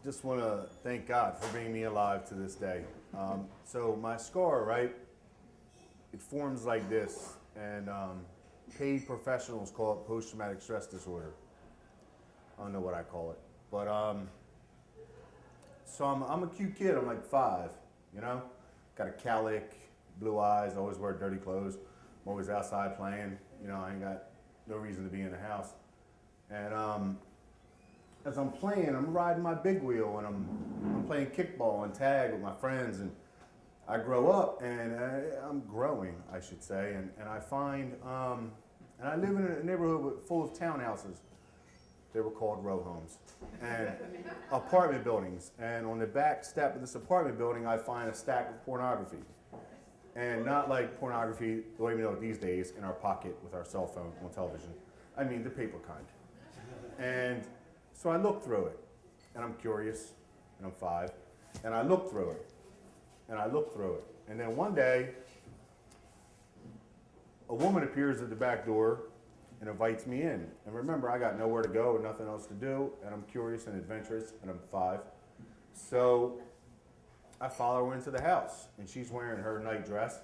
just want to thank God for bringing me alive to this day. So my scar, right, it forms like this, and paid professionals call it post-traumatic stress disorder. I don't know what I call it, but so I'm a cute kid. I'm like 5, you know, got a cowlick, blue eyes, always wear dirty clothes. I'm always outside playing. You know, I ain't got no reason to be in the house, and as I'm playing, I'm riding my big wheel and I'm playing kickball and tag with my friends, and I grow up and I'm growing, I should say, and I find, and I live in a neighborhood full of townhouses. They were called row homes and apartment buildings. And on the back step of this apartment building, I find a stack of pornography. And not like pornography the way we know it these days in our pocket with our cell phone on television. I mean the paper kind. And so I look through it, and I'm curious, and I'm 5, and I look through it, and I look through it. And then one day, a woman appears at the back door and invites me in. And remember, I got nowhere to go and nothing else to do, and I'm curious and adventurous, and I'm 5. So I follow her into the house, and she's wearing her night dress.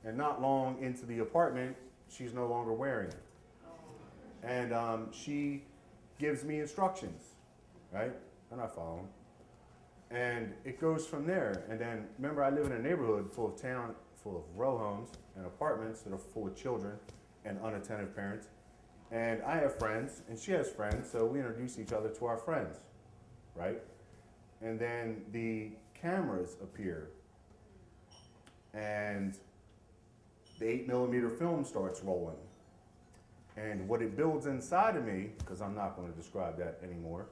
And not long into the apartment, she's no longer wearing it. And she gives me instructions, right? And I follow them. And it goes from there. And then, remember, I live in a neighborhood full of row homes and apartments that are full of children and unattentive parents. And I have friends, and she has friends, so we introduce each other to our friends, right? And then the cameras appear, and the 8mm film starts rolling. And what it builds inside of me, because I'm not going to describe that anymore,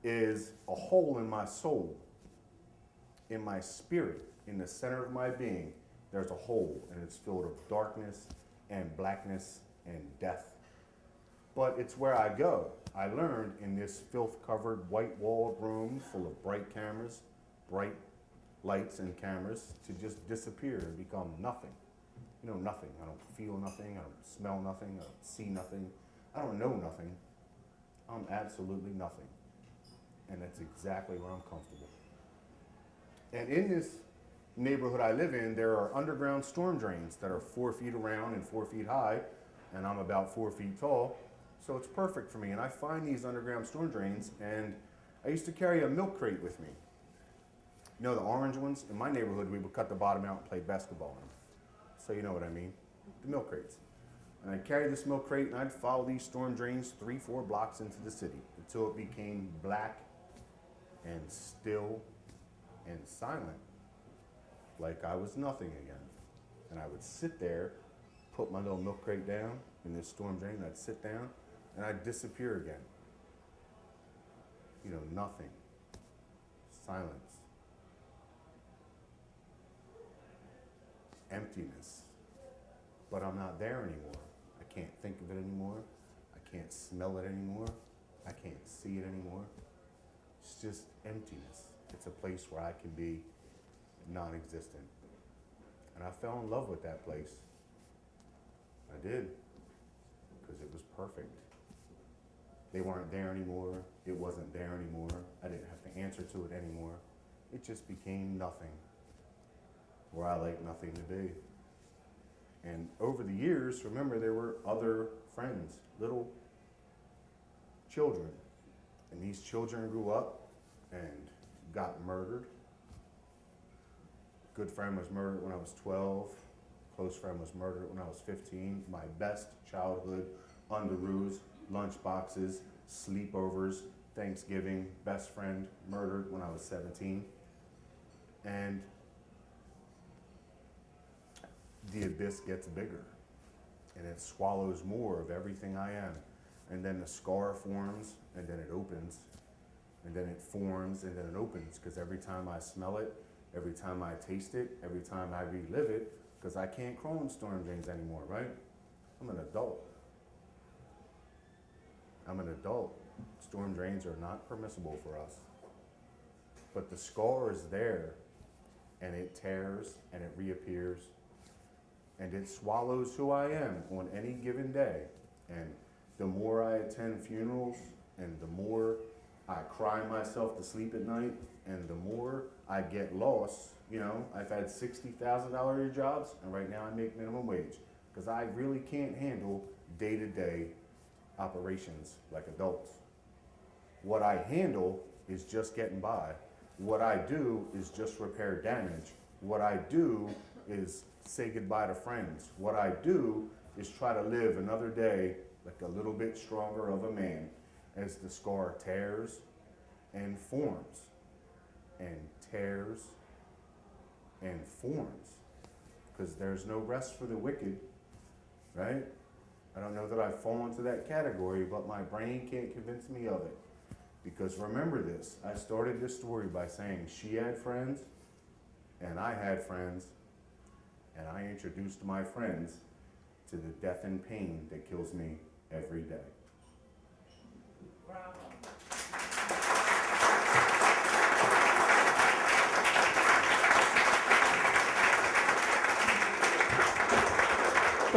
is a hole in my soul, in my spirit, in the center of my being. There's a hole, and it's filled with darkness and blackness and death. But it's where I go. I learned in this filth-covered, white-walled room full of bright cameras, bright lights and cameras, to just disappear and become nothing. You know, nothing. I don't feel nothing. I don't smell nothing. I don't see nothing. I don't know nothing. I'm absolutely nothing. And that's exactly where I'm comfortable. And in this neighborhood I live in, there are underground storm drains that are 4 feet around and 4 feet high, and I'm about 4 feet tall. So it's perfect for me. And I find these underground storm drains, and I used to carry a milk crate with me. You know, the orange ones? In my neighborhood, we would cut the bottom out and play basketball in them. So you know what I mean, the milk crates. And I'd carry this milk crate and I'd follow these storm drains 3-4 blocks into the city until it became black and still and silent, like I was nothing again. And I would sit there, put my little milk crate down in this storm drain, and I'd sit down and I'd disappear again. You know, nothing, silence. Emptiness, but I'm not there anymore. I can't think of it anymore. I can't smell it anymore. I can't see it anymore. It's just emptiness. It's a place where I can be non-existent. And I fell in love with that place. I did, because it was perfect. They weren't there anymore. It wasn't there anymore. I didn't have to answer to it anymore. It just became nothing, where I like nothing to be. And over the years, remember, there were other friends, little children. And these children grew up and got murdered. Good friend was murdered when I was 12. Close friend was murdered when I was 15. My best childhood underoos, lunch boxes, sleepovers, Thanksgiving, best friend murdered when I was 17. And the abyss gets bigger, and it swallows more of everything I am. And then the scar forms, and then it opens, and then it forms, and then it opens, because every time I smell it, every time I taste it, every time I relive it, because I can't crawl in storm drains anymore, right? I'm an adult. I'm an adult. Storm drains are not permissible for us. But the scar is there, and it tears, and it reappears, and it swallows who I am on any given day. And the more I attend funerals, and the more I cry myself to sleep at night, and the more I get lost, you know, I've had $60,000 a year jobs, and right now I make minimum wage because I really can't handle day-to-day operations like adults. What I handle is just getting by. What I do is just repair damage. What I do is say goodbye to friends. What I do is try to live another day like a little bit stronger of a man as the scar tears and forms and tears and forms. Because there's no rest for the wicked, right? I don't know that I fall into that category, but my brain can't convince me of it. Because remember this, I started this story by saying she had friends, and I had friends, and I introduced my friends to the death and pain that kills me every day. Bravo.